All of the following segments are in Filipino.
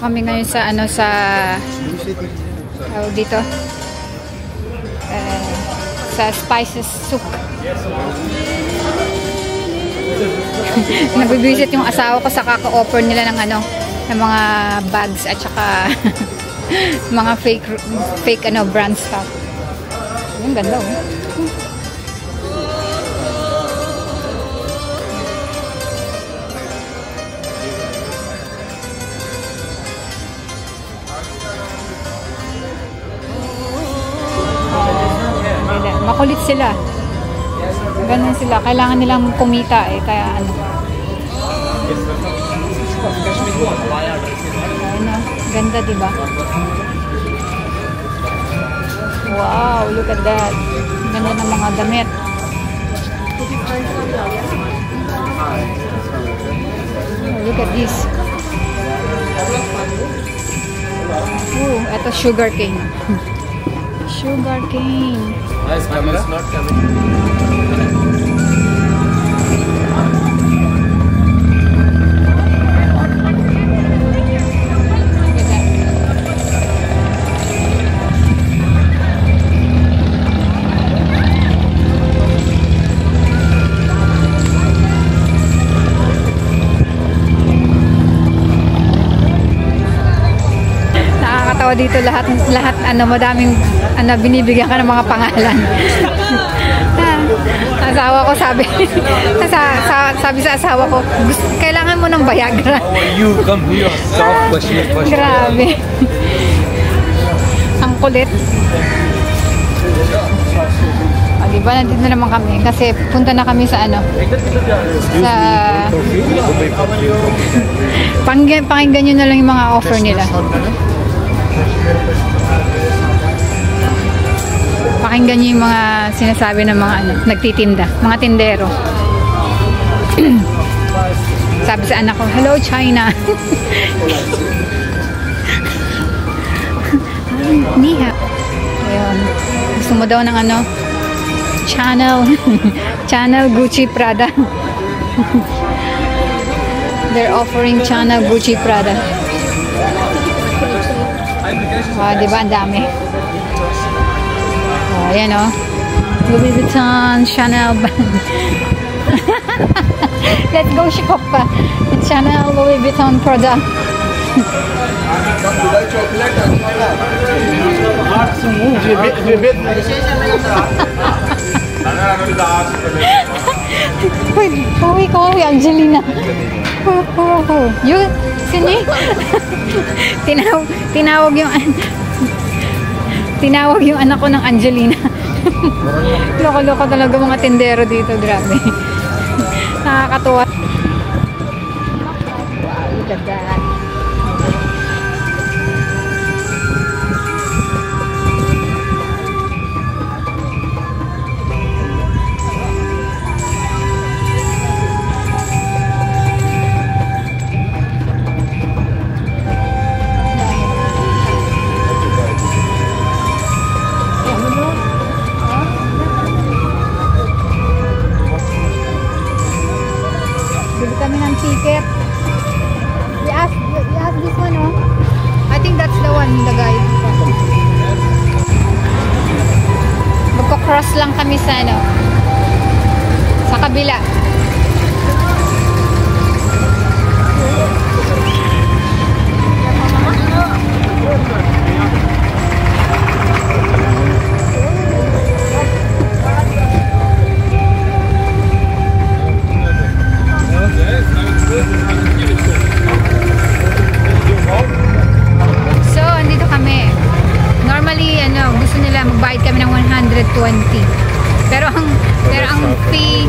kami ngayon sa ano sa dito sa spices soup. Nagbibisit yung asawa ko sa kaka-offer nila ng ano ng mga bags at saka mga fake ano brand stuff. Yung ganda oh. Makulit sila. Ganun sila. Kailangan nilang kumita eh. Kaya ano. Ano. Ganda diba? Wow. Look at that. Ganda ng mga damit. Look at this. Ito sugar cane. Sugar cane. Nice camera. It's not coming. Nakakatawa dito lahat ano madaming ano binibigyan ka ng mga pangalan. Asawa ko sabi sa asawa ko, kailangan mo ng Viagra. How are you? Come here. Soft question. Grabe. Ang kulit. Diba, nandito na naman kami kasi punta na kami sa ano sa pakinggan nyo na lang yung mga offer nila. Pakinggan nyo yung mga sinasabi ng mga ano, nagtitinda, mga tindero. Sabi sa anak ko, hello China. Niha. Ayun. Gusto mo daw ng ano Chanel Gucci Prada. They're offering Chanel Gucci Prada. Diba ang dami. Ayan o. Louis Vuitton, Chanel. Let's go shop pa. Chanel, Louis Vuitton Prada. Uy, Angelina. Yun, sini. Tinawag yung anak ko ng Angelina. Loko-loko talaga mga tindero dito, grabe. Nakakatuwa. Look at that. Bili kami ng ticket. We asked this one, oh. I think that's the one, the guide. Magko-cross lang kami sa ano, sa kabila. So, andito kami. Normally, ano, gusto nila magbayad kami ng 120. Pero ang fee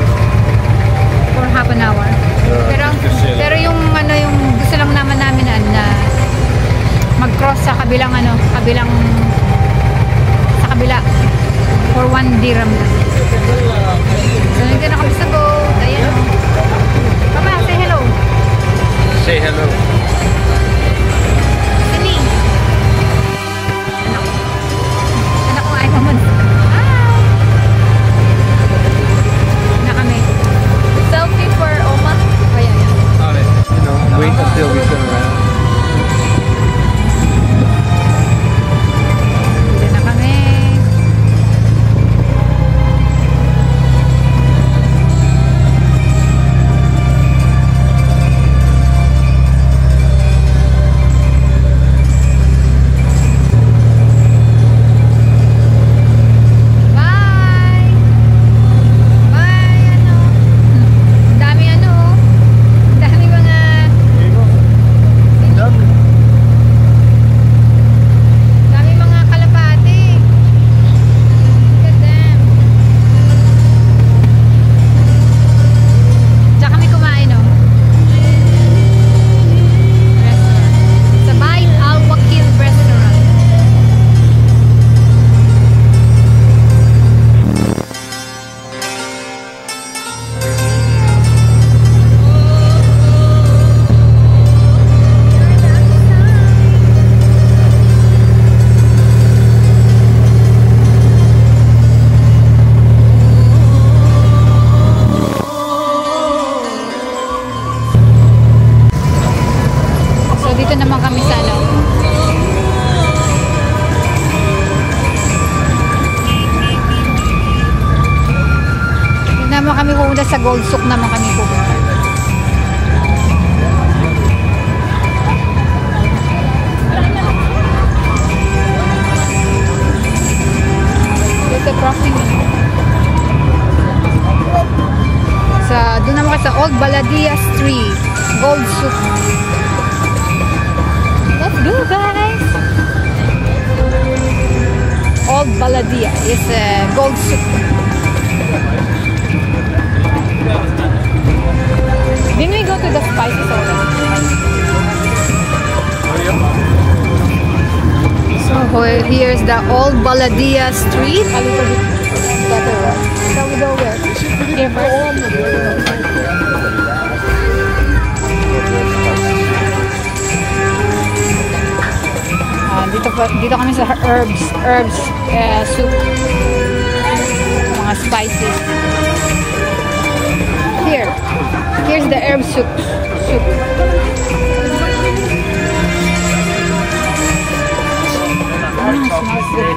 kami pumunta sa Gold Souk naman kami pupunta. Dito crossing. Doon naman sa Old Baladia Street, Gold Souk. Let's go, guys! Old Baladia is Gold Souk. Didn't we go to the spices already? So here's the Old Baladia Street. A little bit better. Shall we go where? Here first. Dito kami sa herbs soup. Mga spices. Here's the herb soup. Smells good.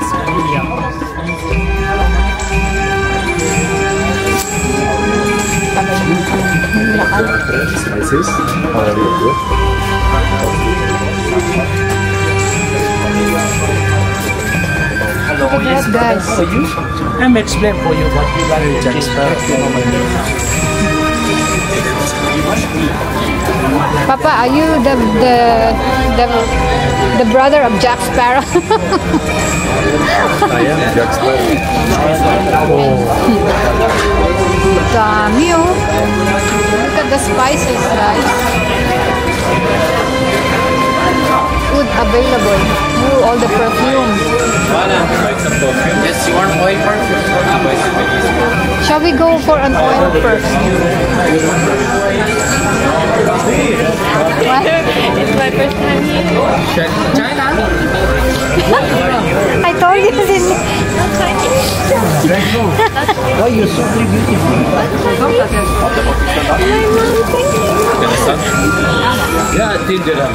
Spices already good. Look at that, guys. For you, I'm explain for you what you like to just Papa, are you the brother of Jack Sparrow? I am Jack Sparrow. Dami, oh. Look at the spices, guys. Food available. Ooh, all the perfume. Yes, you want oil perfume? Shall we go for an oil first? What? It's my first time here. China? I told you this. Why you're so beautiful? Yeah, I think there are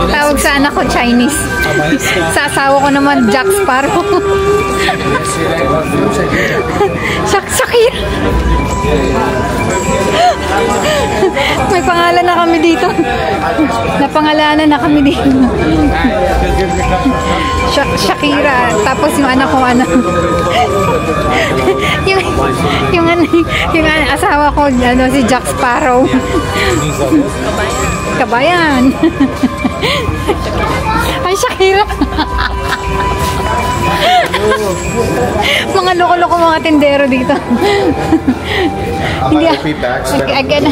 Tawag sa anak ko Chinese. Sa asawa ko naman Jack Sparrow. Shakira. May pangalan na kami dito. Napangalanan na kami dito. Shakira. Tapos yung anak ko yung asawa ko si Jack Sparrow. Kabayan. Ay, Shakira. Mga loko-loko mga tindero dito. Hindi. Again.